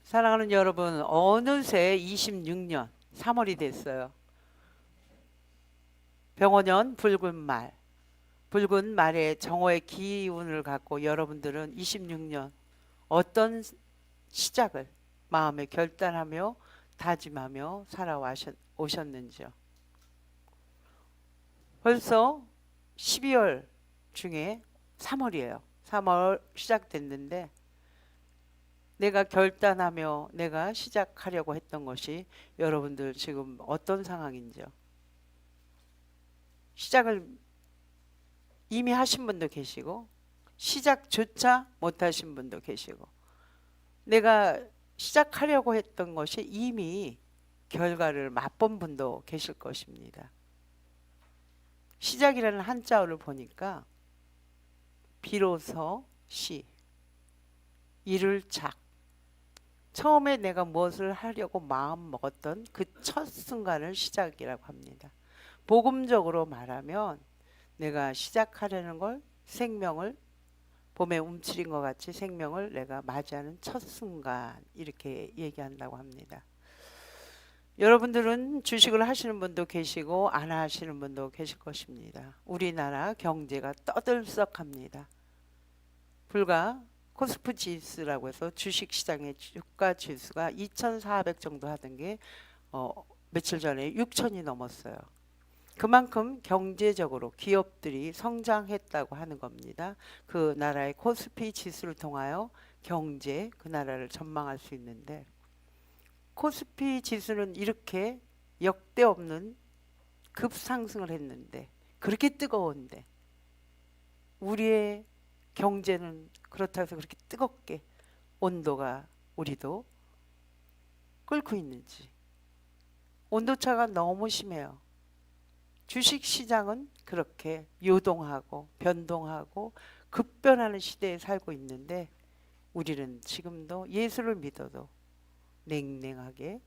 사랑하는 여러분, 어느새 26년 3월이 됐어요. 병원년 붉은 말, 붉은 말의 정오의 기운을 갖고 여러분들은 26년 어떤 시작을 마음에 결단하며 다짐하며 살아오셨는지요. 벌써 12월 중에 3월이에요. 3월 시작됐는데 내가 결단하며 내가 시작하려고 했던 것이 여러분들 지금 어떤 상황인지요. 시작을 이미 하신 분도 계시고 시작조차 못하신 분도 계시고 내가 시작하려고 했던 것이 이미 결과를 맛본 분도 계실 것입니다. 시작이라는 한자어를 보니까 비로소 시, 이를 착, 처음에 내가 무엇을 하려고 마음 먹었던 그 첫 순간을 시작이라고 합니다. 복음적으로 말하면 내가 시작하려는 걸 생명을 봄에 움츠린 것 같이 생명을 내가 맞이하는 첫 순간 이렇게 얘기한다고 합니다. 여러분들은 주식을 하시는 분도 계시고 안 하시는 분도 계실 것입니다. 우리나라 경제가 떠들썩합니다. 불과 코스피 지수라고 해서 주식시장의 주가 지수가 2,400 정도 하던 게 며칠 전에 6,000이 넘었어요. 그만큼 경제적으로 기업들이 성장했다고 하는 겁니다. 그 나라의 코스피 지수를 통하여 경제, 그 나라를 전망할 수 있는데 코스피 지수는 이렇게 역대 없는 급상승을 했는데 그렇게 뜨거운데 우리의 경제는 그렇다고 해서 그렇게 뜨겁게 온도가 우리도 끓고 있는지 온도차가 너무 심해요. 주식시장은 그렇게 요동하고 변동하고 급변하는 시대에 살고 있는데 우리는 지금도 예수를 믿어도 냉랭하게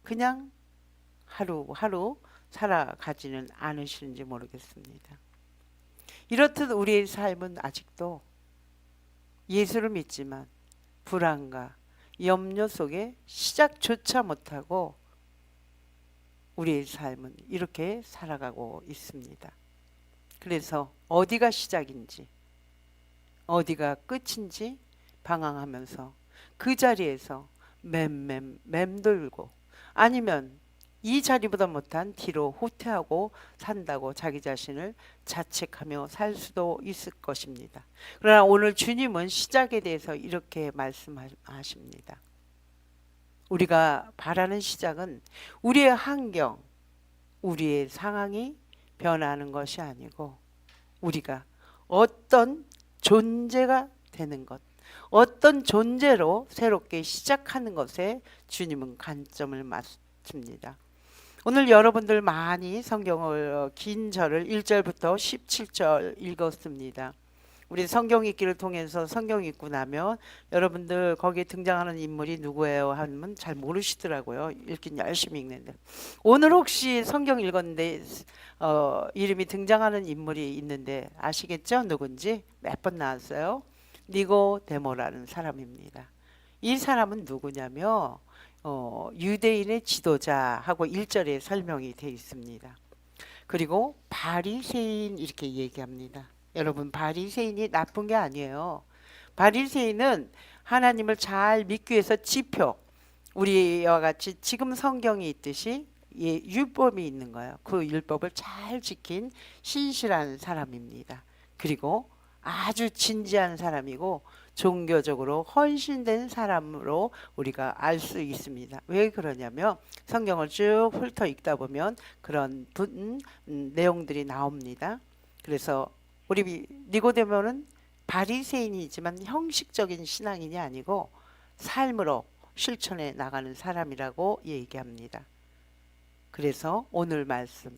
그냥 하루하루 살아가지는 않으시는지 모르겠습니다. 이렇듯 우리의 삶은 아직도 예수를 믿지만 불안과 염려 속에 시작조차 못하고 우리의 삶은 이렇게 살아가고 있습니다. 그래서 어디가 시작인지 어디가 끝인지 방황하면서 그 자리에서 맴돌고 아니면 이 자리보다 못한 뒤로 후퇴하고 산다고 자기 자신을 자책하며 살 수도 있을 것입니다. 그러나 오늘 주님은 시작에 대해서 이렇게 말씀하십니다. 우리가 바라는 시작은 우리의 환경, 우리의 상황이 변하는 것이 아니고 우리가 어떤 존재가 되는 것, 어떤 존재로 새롭게 시작하는 것에 주님은 관점을 맞춥니다. 오늘 여러분들 많이 성경을 긴 절을 1절부터 17절 읽었습니다. 우리 성경 읽기를 통해서 성경 읽고 나면 여러분들 거기에 등장하는 인물이 누구예요 하면 잘 모르시더라고요. 읽긴 열심히 읽는데 오늘 혹시 성경 읽었는데 이름이 등장하는 인물이 있는데 아시겠죠? 누군지 몇 번 나왔어요. 니고데모라는 사람입니다. 이 사람은 누구냐면 유대인의 지도자하고 1절에 설명이 되어 있습니다. 그리고 바리새인 이렇게 얘기합니다. 여러분 바리새인이 나쁜 게 아니에요. 바리새인은 하나님을 잘 믿기 위해서 지표 우리와 같이 지금 성경이 있듯이 율법이 있는 거예요. 그 율법을 잘 지킨 신실한 사람입니다. 그리고 아주 진지한 사람이고 종교적으로 헌신된 사람으로 우리가 알 수 있습니다. 왜 그러냐면 성경을 쭉 훑어 읽다 보면 그런 내용들이 나옵니다. 그래서 우리 니고데모는 바리새인이지만 형식적인 신앙인이 아니고 삶으로 실천해 나가는 사람이라고 얘기합니다. 그래서 오늘 말씀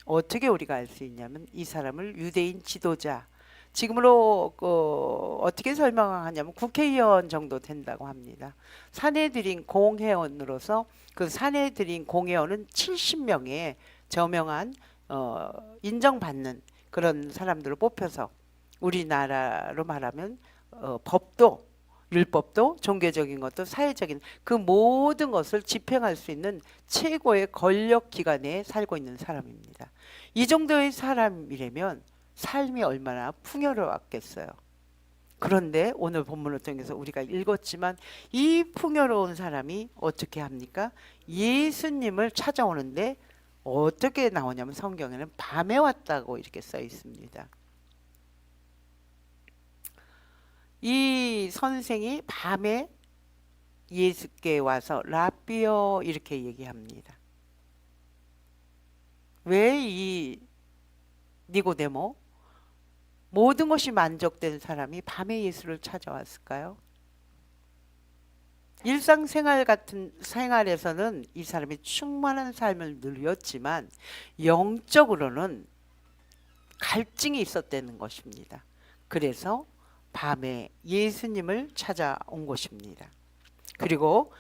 어떻게 우리가 알 수 있냐면 이 사람을 유대인 지도자 지금으로 어떻게 설명하냐면 국회의원 정도 된다고 합니다. 사내들인 공회원으로서 그 사내들인 공회원은 70명의 저명한 인정받는 그런 사람들을 뽑혀서 우리나라로 말하면 법도 율법도 종교적인 것도 사회적인 그 모든 것을 집행할 수 있는 최고의 권력 기관에 살고 있는 사람입니다. 이 정도의 사람이라면 삶이 얼마나 풍요로웠겠어요. 그런데 오늘 본문을 통해서 우리가 읽었지만 이 풍요로운 사람이 어떻게 합니까? 예수님을 찾아오는데 어떻게 나오냐면 성경에는 밤에 왔다고 이렇게 써 있습니다. 이 선생이 밤에 예수께 와서 라비어 이렇게 얘기합니다. 왜 이 니고데모 모든 것이 만족된 사람이 밤에 예수를 찾아왔을까요? 일상생활 같은 생활에서는 이 사람이 충만한 삶을 누렸지만 영적으로는 갈증이 있었다는 것입니다. 그래서 밤에 예수님을 찾아온 것입니다. 그리고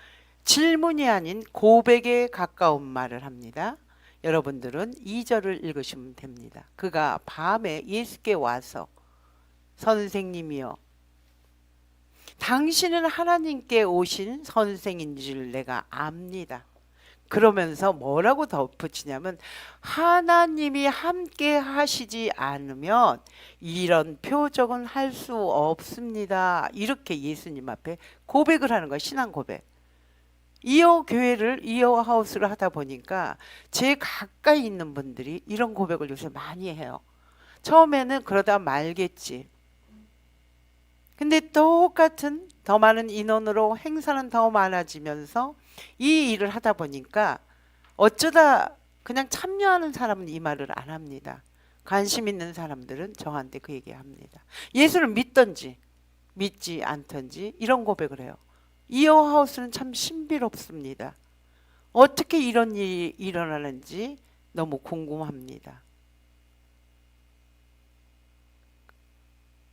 질문이 아닌 고백에 가까운 말을 합니다. 여러분들은 2절을 읽으시면 됩니다. 그가 밤에 예수께 와서 선생님이여 당신은 하나님께 오신 선생인 줄 내가 압니다. 그러면서 뭐라고 덧붙이냐면 하나님이 함께 하시지 않으면 이런 표적은 할 수 없습니다. 이렇게 예수님 앞에 고백을 하는 거예요. 신앙 고백. 이어 교회를 이어 하우스를 하다 보니까 제 가까이 있는 분들이 이런 고백을 요새 많이 해요. 처음에는 그러다 말겠지. 근데 똑같은 더 많은 인원으로 행사는 더 많아지면서 이 일을 하다 보니까 어쩌다 그냥 참여하는 사람은 이 말을 안 합니다. 관심 있는 사람들은 저한테 그 얘기합니다. 예수를 믿든지 믿지 않든지 이런 고백을 해요. 이어하우스는 참 신비롭습니다. 어떻게 이런 일이 일어나는지 너무 궁금합니다.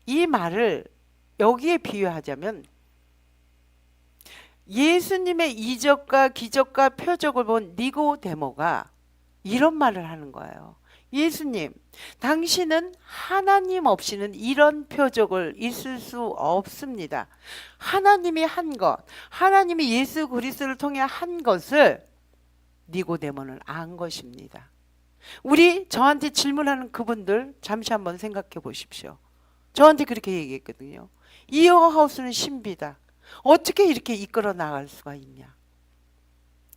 이 말을 여기에 비유하자면 예수님의 이적과 기적과 표적을 본 니고데모가 이런 말을 하는 거예요. 예수님, 당신은 하나님 없이는 이런 표적을 있을 수 없습니다. 하나님이 한 것, 하나님이 예수 그리스도를 통해 한 것을 니고데모는 안 것입니다. 우리 저한테 질문하는 그분들 잠시 한번 생각해 보십시오. 저한테 그렇게 얘기했거든요. 이어하우스는 신비다. 어떻게 이렇게 이끌어 나갈 수가 있냐.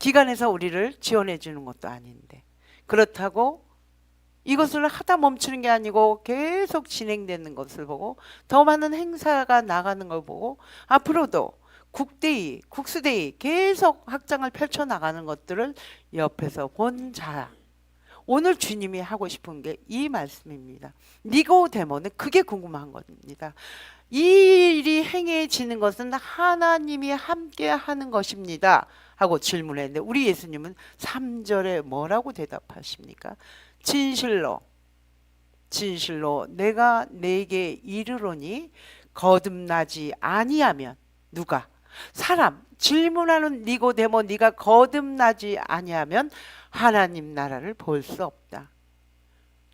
기관에서 우리를 지원해 주는 것도 아닌데. 그렇다고 이것을 하다 멈추는 게 아니고 계속 진행되는 것을 보고 더 많은 행사가 나가는 걸 보고 앞으로도 국대위, 국수대위 계속 확장을 펼쳐나가는 것들을 옆에서 본 자. 오늘 주님이 하고 싶은 게 이 말씀입니다. 니고데모는 그게 궁금한 겁니다. 이 일이 행해지는 것은 하나님이 함께 하는 것입니다. 하고 질문했는데 우리 예수님은 3절에 뭐라고 대답하십니까? 진실로 내가 네게 이르노니 거듭나지 아니하면 누가? 사람 질문하는 니고데모 네가 거듭나지 아니하면 하나님 나라를 볼 수 없다.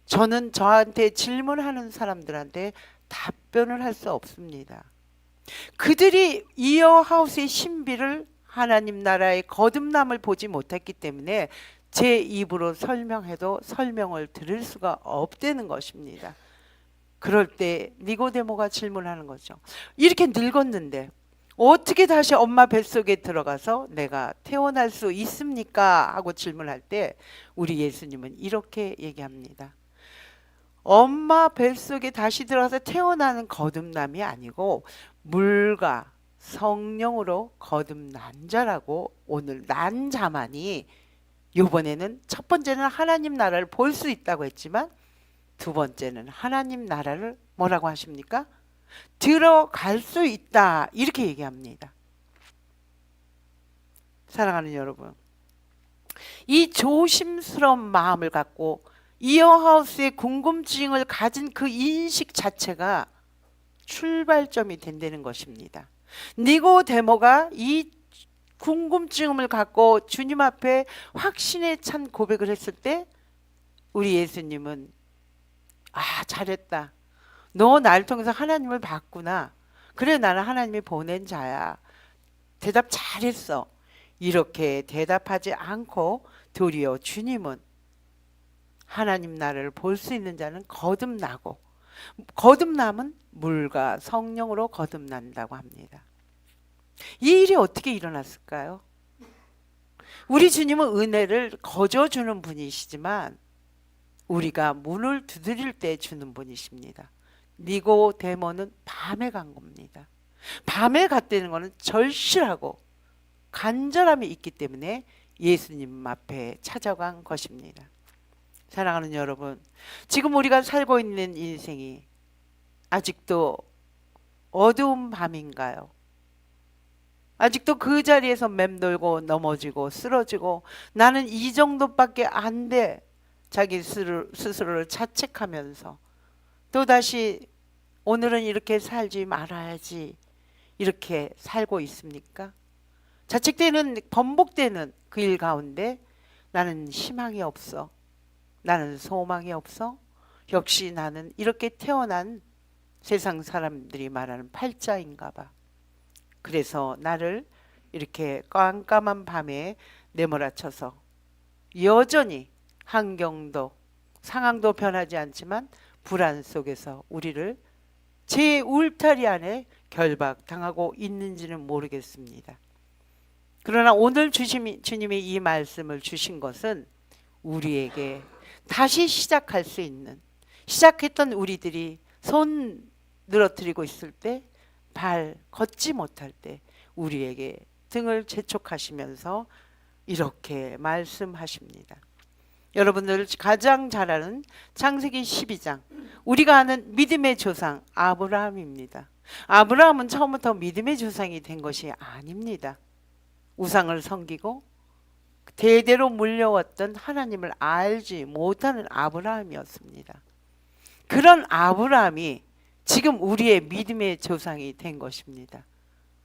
저는 저한테 질문하는 사람들한테 답변을 할 수 없습니다. 그들이 이어하우스의 신비를 하나님 나라의 거듭남을 보지 못했기 때문에 제 입으로 설명해도 설명을 들을 수가 없다는 것입니다. 그럴 때 니고데모가 질문하는 거죠. 이렇게 늙었는데 어떻게 다시 엄마 뱃속에 들어가서 내가 태어날 수 있습니까? 하고 질문할 때 우리 예수님은 이렇게 얘기합니다. 엄마 뱃속에 다시 들어가서 태어나는 거듭남이 아니고 물과 성령으로 거듭난 자라고 오늘 난 자만이 이번에는 첫 번째는 하나님 나라를 볼 수 있다고 했지만 두 번째는 하나님 나라를 뭐라고 하십니까? 들어갈 수 있다 이렇게 얘기합니다. 사랑하는 여러분, 이 조심스러운 마음을 갖고 이어하우스의 궁금증을 가진 그 인식 자체가 출발점이 된다는 것입니다. 니고데모가 이 궁금증을 갖고 주님 앞에 확신에 찬 고백을 했을 때 우리 예수님은 아 잘했다. 너 날 통해서 하나님을 봤구나. 그래, 나는 하나님이 보낸 자야. 대답 잘했어. 이렇게 대답하지 않고 도리어 주님은 하나님 나라를 볼 수 있는 자는 거듭나고, 거듭남은 물과 성령으로 거듭난다고 합니다. 이 일이 어떻게 일어났을까요? 우리 주님은 은혜를 거저 주는 분이시지만 우리가 문을 두드릴 때 주는 분이십니다. 니고데모는 밤에 간 겁니다. 밤에 갔다는 것은 절실하고 간절함이 있기 때문에 예수님 앞에 찾아간 것입니다. 사랑하는 여러분, 지금 우리가 살고 있는 인생이 아직도 어두운 밤인가요? 아직도 그 자리에서 맴돌고 넘어지고 쓰러지고 나는 이 정도밖에 안 돼, 자기 스스로를 자책하면서 또다시 오늘은 이렇게 살지 말아야지 이렇게 살고 있습니까? 자책되는, 번복되는 그 일 가운데 나는 희망이 없어, 나는 소망이 없어, 역시 나는 이렇게 태어난 세상 사람들이 말하는 팔자인가 봐. 그래서 나를 이렇게 깜깜한 밤에 내몰아쳐서 여전히 환경도 상황도 변하지 않지만 불안 속에서 우리를 제 울타리 안에 결박당하고 있는지는 모르겠습니다. 그러나 오늘 주님이 이 말씀을 주신 것은 우리에게 다시 시작할 수 있는, 시작했던 우리들이 손 늘어뜨리고 있을 때, 발 걷지 못할 때 우리에게 등을 재촉하시면서 이렇게 말씀하십니다. 여러분들 가장 잘 아는 창세기 12장, 우리가 아는 믿음의 조상 아브라함입니다. 아브라함은 처음부터 믿음의 조상이 된 것이 아닙니다. 우상을 섬기고 대대로 물려왔던 하나님을 알지 못하는 아브라함이었습니다. 그런 아브라함이 지금 우리의 믿음의 조상이 된 것입니다.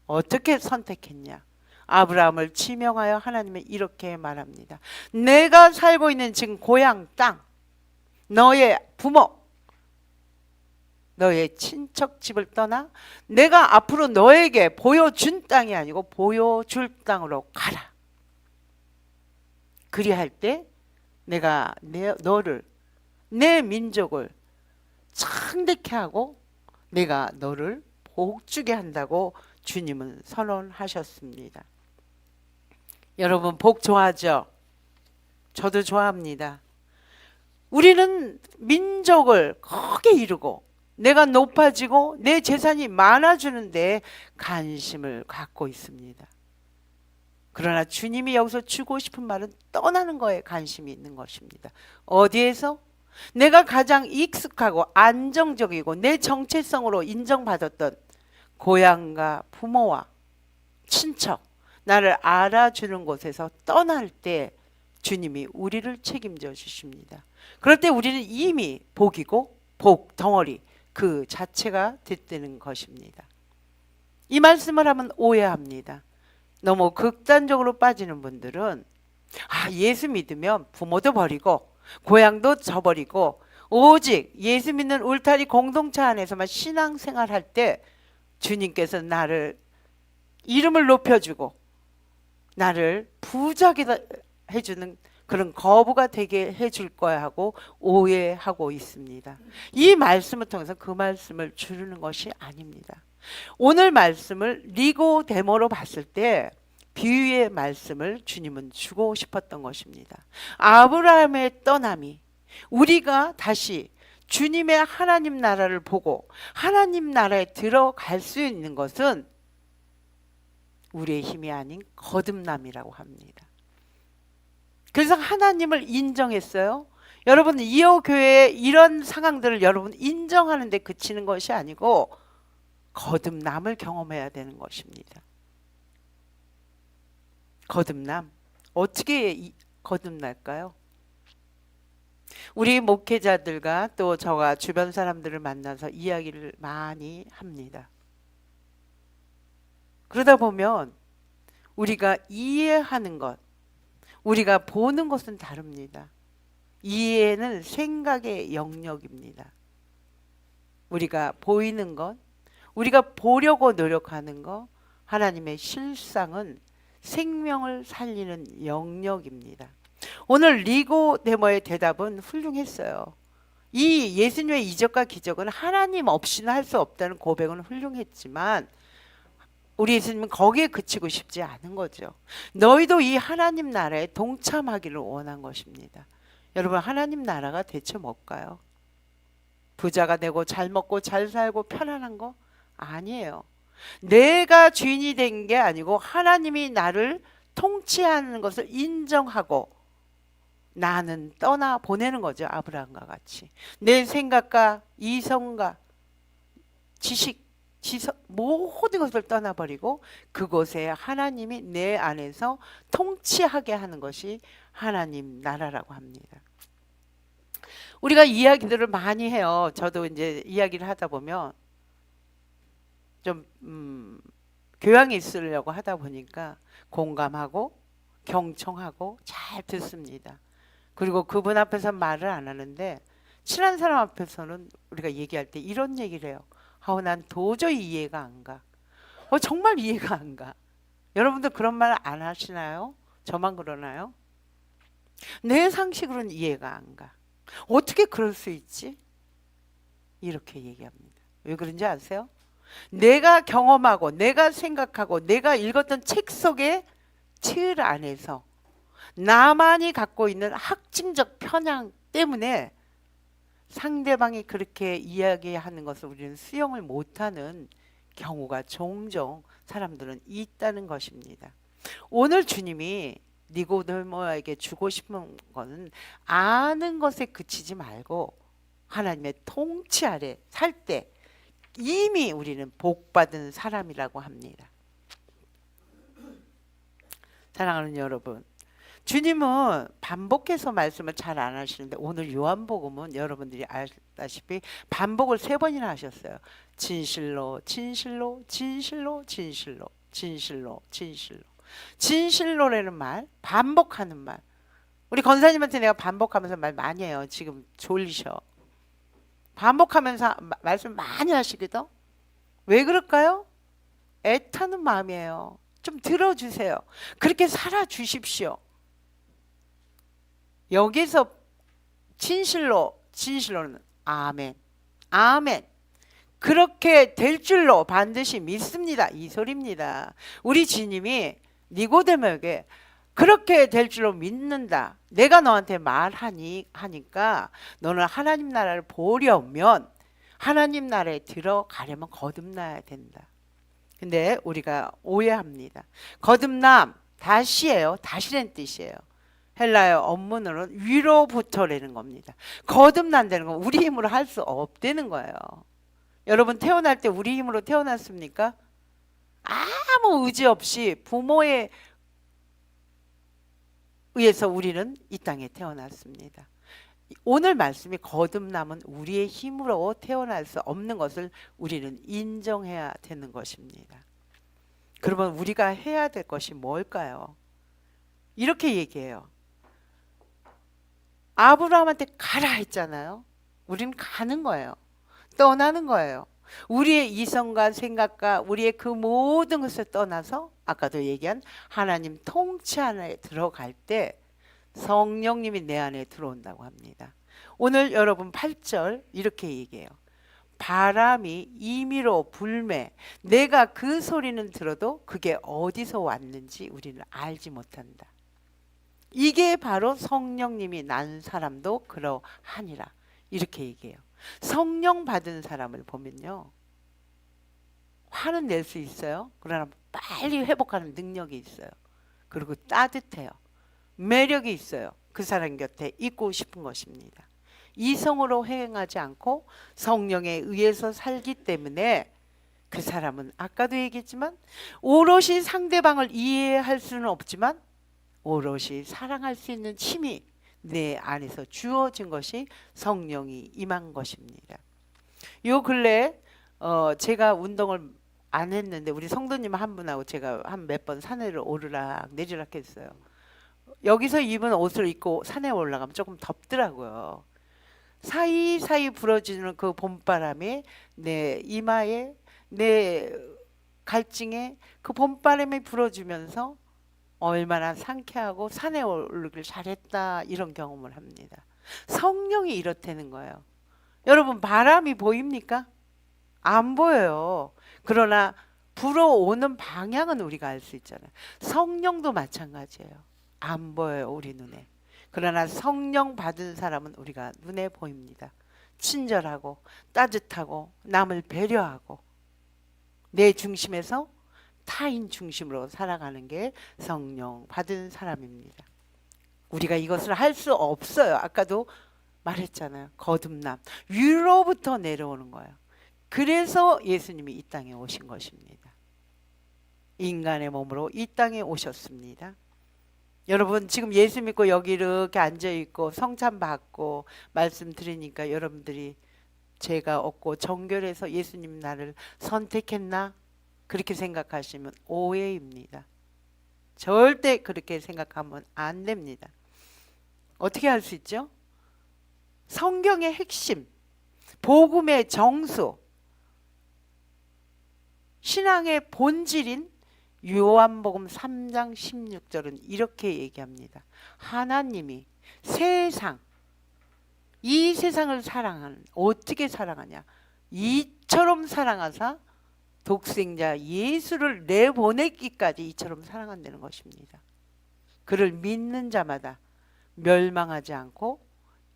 어떻게 선택했냐? 아브라함을 지명하여 하나님은 이렇게 말합니다. 내가 살고 있는 지금 고향 땅, 너의 부모, 너의 친척 집을 떠나 내가 앞으로 너에게 보여준 땅이 아니고 보여줄 땅으로 가라. 그리할 때 내가 너를, 내 민족을 창대케 하고 내가 너를 복주게 한다고 주님은 선언하셨습니다. 여러분, 복 좋아하죠? 저도 좋아합니다. 우리는 민족을 크게 이루고 내가 높아지고 내 재산이 많아지는 데 관심을 갖고 있습니다. 그러나 주님이 여기서 주고 싶은 말은 떠나는 거에 관심이 있는 것입니다. 어디에서? 내가 가장 익숙하고 안정적이고 내 정체성으로 인정받았던 고향과 부모와 친척, 나를 알아주는 곳에서 떠날 때 주님이 우리를 책임져 주십니다. 그럴 때 우리는 이미 복이고 복 덩어리 그 자체가 됐다는 것입니다. 이 말씀을 하면 오해합니다. 너무 극단적으로 빠지는 분들은 예수 믿으면 부모도 버리고 고향도 저버리고 오직 예수 믿는 울타리 공동체 안에서만 신앙생활할 때 주님께서 나를 이름을 높여주고 나를 부자게 해주는 그런 거부가 되게 해줄 거야 하고 오해하고 있습니다. 이 말씀을 통해서 그 말씀을 주는 것이 아닙니다. 오늘 말씀을 니고데모로 봤을 때 비유의 말씀을 주님은 주고 싶었던 것입니다. 아브라함의 떠남이 우리가 다시 주님의 하나님 나라를 보고 하나님 나라에 들어갈 수 있는 것은 우리의 힘이 아닌 거듭남이라고 합니다. 그래서 하나님을 인정했어요. 여러분, 이호 교회의 이런 상황들을 여러분 인정하는 데 그치는 것이 아니고 거듭남을 경험해야 되는 것입니다. 거듭남, 어떻게 거듭날까요? 우리 목회자들과 또 저가 주변 사람들을 만나서 이야기를 많이 합니다. 그러다 보면 우리가 이해하는 것, 우리가 보는 것은 다릅니다. 이해는 생각의 영역입니다. 우리가 보이는 것, 우리가 보려고 노력하는 거, 하나님의 실상은 생명을 살리는 영역입니다. 오늘 니고데모의 대답은 훌륭했어요. 이 예수님의 이적과 기적은 하나님 없이는 할 수 없다는 고백은 훌륭했지만 우리 예수님은 거기에 그치고 싶지 않은 거죠. 너희도 이 하나님 나라에 동참하기를 원한 것입니다. 여러분, 하나님 나라가 대체 뭘까요? 부자가 되고 잘 먹고 잘 살고 편안한 거? 아니에요. 내가 주인이 된 게 아니고 하나님이 나를 통치하는 것을 인정하고 나는 떠나 보내는 거죠. 아브라함과 같이. 내 생각과 이성과 지식, 지성, 모든 것을 떠나버리고 그곳에 하나님이 내 안에서 통치하게 하는 것이 하나님 나라라고 합니다. 우리가 이야기들을 많이 해요. 저도 이제 이야기를 하다 보면 좀 교양이 있으려고 하다 보니까 공감하고 경청하고 잘 듣습니다. 그리고 그분 앞에서 말을 안 하는데 친한 사람 앞에서는 우리가 얘기할 때 이런 얘기를 해요. 난 도저히 이해가 안 가. 정말 이해가 안 가. 여러분들 그런 말 안 하시나요? 저만 그러나요? 내 상식으로는 이해가 안 가. 어떻게 그럴 수 있지? 이렇게 얘기합니다. 왜 그런지 아세요? 내가 경험하고 내가 생각하고 내가 읽었던 책 속의 틀 안에서 나만이 갖고 있는 확증적 편향 때문에 상대방이 그렇게 이야기하는 것을 우리는 수용을 못하는 경우가 종종 사람들은 있다는 것입니다. 오늘 주님이 니고데모에게 주고 싶은 것은 아는 것에 그치지 말고 하나님의 통치 아래 살 때 이미 우리는 복받은 사람이라고 합니다. 사랑하는 여러분, 주님은 반복해서 말씀을 잘 안 하시는데 오늘 요한복음은 여러분들이 알다시피 반복을 3번이나 하셨어요. 진실로 진실로 진실로 진실로 진실로 진실로. 진실로라는 말, 반복하는 말. 우리 권사님한테 내가 반복하면서 말 많이 해요. 지금 졸리셔. 반복하면서 말씀 많이 하시거든. 왜 그럴까요? 애타는 마음이에요. 좀 들어주세요. 그렇게 살아주십시오. 여기서 진실로는 아멘, 아멘. 그렇게 될 줄로 반드시 믿습니다. 이 소리입니다. 우리 주님이 니고데모에게 그렇게 될 줄로 믿는다. 내가 너한테 하니까 너는 하나님 나라를 보려면 하나님 나라에 들어가려면 거듭나야 된다. 근데 우리가 오해합니다. 거듭남 다시예요. 다시라는 뜻이에요. 헬라어 원문으로는 위로부터라는 겁니다. 거듭난다는 건 우리 힘으로 할 수 없다는 거예요. 여러분 태어날 때 우리 힘으로 태어났습니까? 아무 의지 없이 부모에 의해서 우리는 이 땅에 태어났습니다. 오늘 말씀이 거듭남은 우리의 힘으로 태어날 수 없는 것을 우리는 인정해야 되는 것입니다. 그러면 우리가 해야 될 것이 뭘까요? 이렇게 얘기해요. 아브라함한테 가라 했잖아요. 우리는 가는 거예요. 떠나는 거예요. 우리의 이성과 생각과 우리의 그 모든 것을 떠나서 아까도 얘기한 하나님 통치 안에 들어갈 때 성령님이 내 안에 들어온다고 합니다. 오늘 여러분 8절 이렇게 얘기해요. 바람이 임의로 불매 내가 그 소리는 들어도 그게 어디서 왔는지 우리는 알지 못한다. 이게 바로 성령님이 난 사람도 그러하니라. 이렇게 얘기해요. 성령 받은 사람을 보면요. 화는 낼 수 있어요. 그러나 빨리 회복하는 능력이 있어요. 그리고 따뜻해요. 매력이 있어요. 그 사람 곁에 있고 싶은 것입니다. 이성으로 행하지 않고 성령에 의해서 살기 때문에 그 사람은 아까도 얘기했지만 오롯이 상대방을 이해할 수는 없지만 오롯이 사랑할 수 있는 힘이 내 안에서 주어진 것이 성령이 임한 것입니다. 요 근래 제가 운동을 안 했는데 우리 성도님 한 분하고 제가 한 몇 번 산에를 오르락 내리락 했어요. 여기서 입은 옷을 입고 산에 올라가면 조금 덥더라고요. 사이사이 불어지는 그 봄바람이 내 이마에 내 갈증에 그 봄바람이 불어주면서 얼마나 상쾌하고 산에 오르길 잘했다 이런 경험을 합니다. 성령이 이렇다는 거예요. 여러분 바람이 보입니까? 안 보여요. 그러나 불어오는 방향은 우리가 알 수 있잖아요. 성령도 마찬가지예요. 안 보여요 우리 눈에. 그러나 성령 받은 사람은 우리가 눈에 보입니다. 친절하고 따뜻하고 남을 배려하고 내 중심에서 타인 중심으로 살아가는 게 성령 받은 사람입니다. 우리가 이것을 할 수 없어요. 아까도 말했잖아요. 거듭남 위로부터 내려오는 거예요. 그래서 예수님이 이 땅에 오신 것입니다. 인간의 몸으로 이 땅에 오셨습니다. 여러분 지금 예수 믿고 여기 이렇게 앉아있고 성찬 받고 말씀 들으니까 여러분들이 죄가 없고 정결해서 예수님 나를 선택했나? 그렇게 생각하시면 오해입니다. 절대 그렇게 생각하면 안 됩니다. 어떻게 할 수 있죠? 성경의 핵심, 복음의 정수, 신앙의 본질인 요한복음 3장 16절은 이렇게 얘기합니다. 하나님이 세상, 이 세상을 사랑하는, 어떻게 사랑하냐? 이처럼 사랑하사 독생자 예수를 내보내기까지 이처럼 사랑한다는 것입니다. 그를 믿는 자마다 멸망하지 않고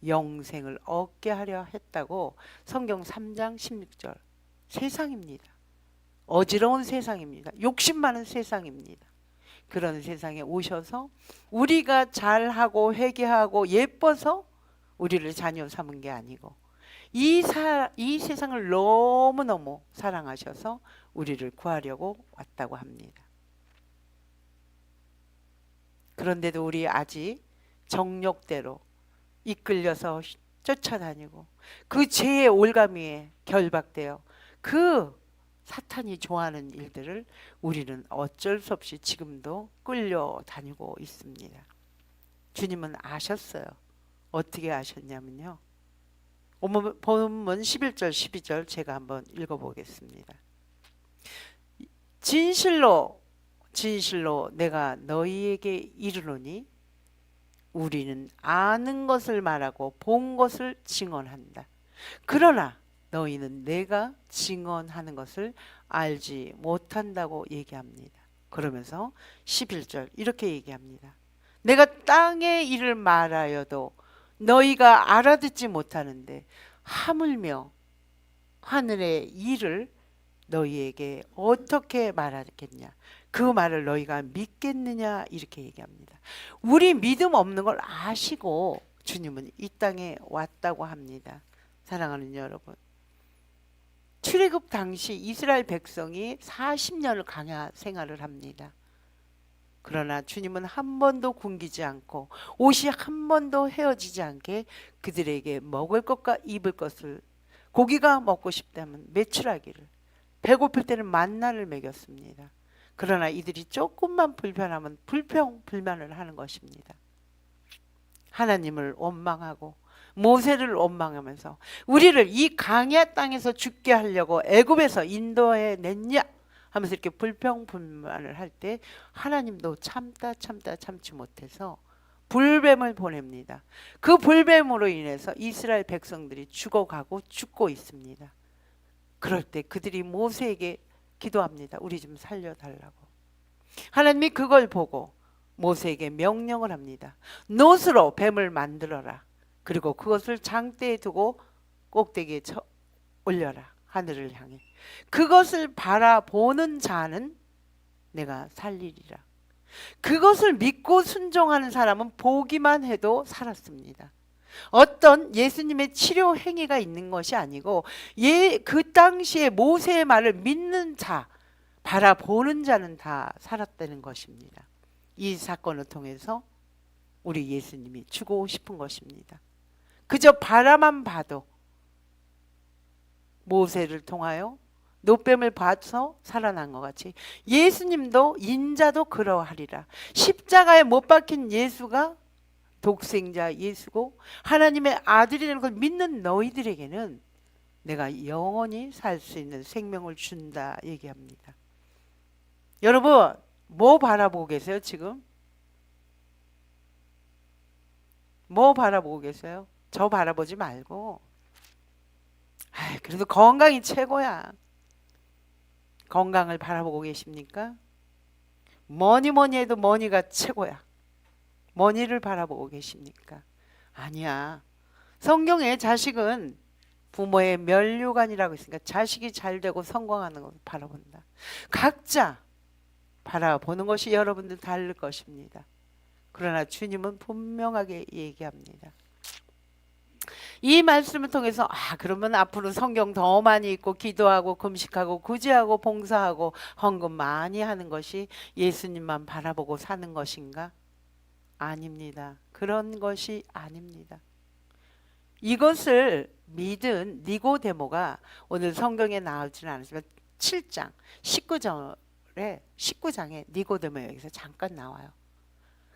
영생을 얻게 하려 했다고 성경 3장 16절. 세상입니다. 어지러운 세상입니다. 욕심 많은 세상입니다. 그런 세상에 오셔서 우리가 잘하고 회개하고 예뻐서 우리를 자녀 삼은 게 아니고 이 세상을 너무너무 사랑하셔서 우리를 구하려고 왔다고 합니다. 그런데도 우리 아직 정욕대로 이끌려서 쫓아다니고 그 죄의 올가미에 결박되어 그 사탄이 좋아하는 일들을 우리는 어쩔 수 없이 지금도 끌려다니고 있습니다. 주님은 아셨어요. 어떻게 아셨냐면요. 본문 11절 12절 제가 한번 읽어보겠습니다. 진실로 진실로 내가 너희에게 이르노니 우리는 아는 것을 말하고 본 것을 증언한다. 그러나 너희는 내가 증언하는 것을 알지 못한다고 얘기합니다. 그러면서 11절 이렇게 얘기합니다. 내가 땅의 일을 말하여도 너희가 알아듣지 못하는데 하물며 하늘의 일을 너희에게 어떻게 말하겠냐? 그 말을 너희가 믿겠느냐? 이렇게 얘기합니다. 우리 믿음 없는 걸 아시고 주님은 이 땅에 왔다고 합니다. 사랑하는 여러분, 출애굽 당시 이스라엘 백성이 40년을 광야 생활을 합니다. 그러나 주님은 한 번도 굶기지 않고 옷이 한 번도 헤어지지 않게 그들에게 먹을 것과 입을 것을, 고기가 먹고 싶다면 메추라기를, 배고플 때는 만나를 먹였습니다. 그러나 이들이 조금만 불편하면 불평불만을 하는 것입니다. 하나님을 원망하고 모세를 원망하면서 우리를 이 광야 땅에서 죽게 하려고 애굽에서 인도해 냈냐 하면서 이렇게 불평불만을 할 때 하나님도 참지 못해서 불뱀을 보냅니다. 그 불뱀으로 인해서 이스라엘 백성들이 죽어가고 죽고 있습니다. 그럴 때 그들이 모세에게 기도합니다. 우리 좀 살려달라고. 하나님이 그걸 보고 모세에게 명령을 합니다. 놋으로 뱀을 만들어라. 그리고 그것을 장대에 두고 꼭대기에 올려라. 하늘을 향해. 그것을 바라보는 자는 내가 살리리라. 그것을 믿고 순종하는 사람은 보기만 해도 살았습니다. 어떤 예수님의 치료 행위가 있는 것이 아니고 그 당시에 모세의 말을 믿는 자, 바라보는 자는 다 살았다는 것입니다. 이 사건을 통해서 우리 예수님이 주고 싶은 것입니다. 그저 바라만 봐도 모세를 통하여 노뱀을 봐서 살아난 것 같이 예수님도 인자도 그러하리라. 십자가에 못 박힌 예수가 독생자 예수고 하나님의 아들이라는 걸 믿는 너희들에게는 내가 영원히 살 수 있는 생명을 준다 얘기합니다. 여러분 뭐 바라보고 계세요 지금? 뭐 바라보고 계세요? 저 바라보지 말고 그래도 건강이 최고야. 건강을 바라보고 계십니까? 뭐니 뭐니 해도 머니가 최고야. 머니를 바라보고 계십니까? 아니야. 성경에 자식은 부모의 면류관이라고 있으니까 자식이 잘 되고 성공하는 것을 바라본다. 각자 바라보는 것이 여러분들 다를 것입니다. 그러나 주님은 분명하게 얘기합니다. 이 말씀을 통해서 그러면 앞으로 성경 더 많이 읽고 기도하고 금식하고 구제하고 봉사하고 헌금 많이 하는 것이 예수님만 바라보고 사는 것인가? 아닙니다. 그런 것이 아닙니다. 이것을 믿은 니고데모가 오늘 성경에 나오지는 않았지만 7장 19장에 니고데모 여기서 잠깐 나와요.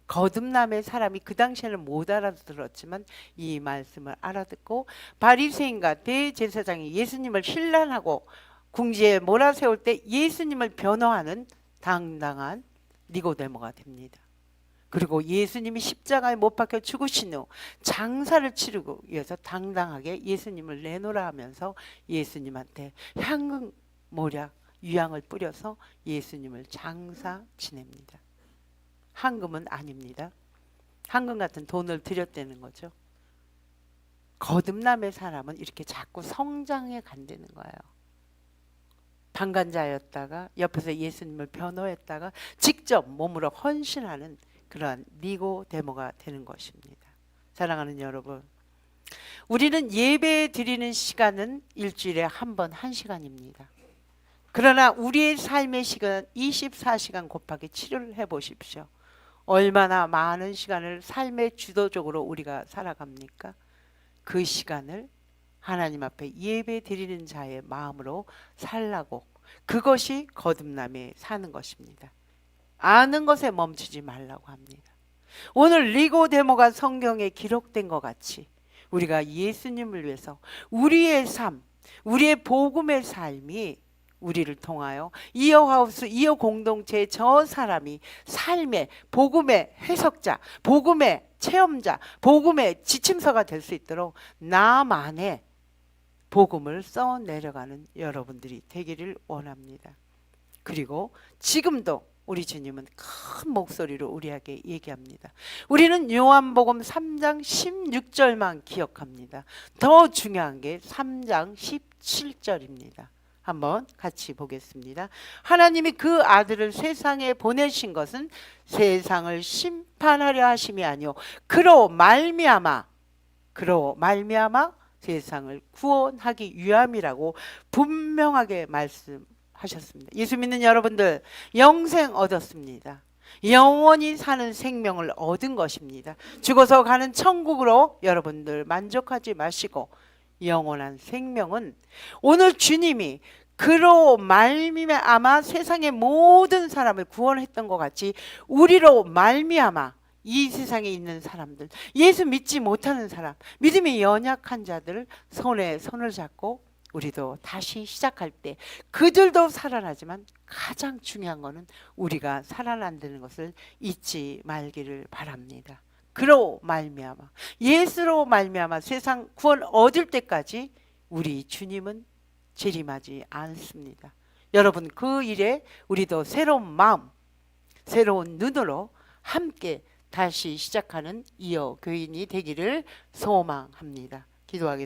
거듭남의 사람이 그 당시에는 못 알아들었지만 이 말씀을 알아듣고 바리새인과 대제사장이 예수님을 힐난하고 궁지에 몰아세울 때 예수님을 변호하는 당당한 니고데모가 됩니다. 그리고 예수님이 십자가에 못 박혀 죽으신 후 장사를 치르고 위해서 당당하게 예수님을 내놓으라 하면서 예수님한테 향응 모략 유향을 뿌려서 예수님을 장사 지냅니다. 황금은 아닙니다. 황금 같은 돈을 들였다는 거죠. 거듭남의 사람은 이렇게 자꾸 성장해 간다는 거예요. 방관자였다가 옆에서 예수님을 변호했다가 직접 몸으로 헌신하는 그러한 니고데모가 되는 것입니다. 사랑하는 여러분, 우리는 예배 드리는 시간은 일주일에 한 번 1시간입니다. 그러나 우리의 삶의 시간 24시간 곱하기 7을 해보십시오. 얼마나 많은 시간을 삶의 주도적으로 우리가 살아갑니까? 그 시간을 하나님 앞에 예배 드리는 자의 마음으로 살라고, 그것이 거듭남에 사는 것입니다. 아는 것에 멈추지 말라고 합니다. 오늘 니고데모가 성경에 기록된 것 같이 우리가 예수님을 위해서 우리의 삶, 우리의 복음의 삶이 우리를 통하여 이어하우스, 이어 공동체의 저 사람이 삶의 복음의 해석자, 복음의 체험자, 복음의 지침서가 될 수 있도록 나만의 복음을 써 내려가는 여러분들이 되기를 원합니다. 그리고 지금도 우리 주님은 큰 목소리로 우리에게 얘기합니다. 우리는 요한복음 3장 16절만 기억합니다. 더 중요한 게 3장 17절입니다. 한번 같이 보겠습니다. 하나님이 그 아들을 세상에 보내신 것은 세상을 심판하려 하심이 아니요 그로 말미암아 세상을 구원하기 위함이라고 분명하게 말씀하셨습니다. 예수 믿는 여러분들 영생 얻었습니다. 영원히 사는 생명을 얻은 것입니다. 죽어서 가는 천국으로 여러분들 만족하지 마시고 영원한 생명은 오늘 주님이 그로 말미암아 세상의 모든 사람을 구원했던 것 같이 우리로 말미암아 이 세상에 있는 사람들, 예수 믿지 못하는 사람, 믿음이 연약한 자들 손에 손을 잡고 우리도 다시 시작할 때 그들도 살아나지만 가장 중요한 것은 우리가 살아난다는 것을 잊지 말기를 바랍니다. 그로 말미암아 예수로 말미암아 세상 구원 얻을 때까지 우리 주님은 재림하지 않습니다. 여러분 그 일에 우리도 새로운 마음, 새로운 눈으로 함께 다시 시작하는 이어 교인이 되기를 소망합니다. 기도하겠습니다.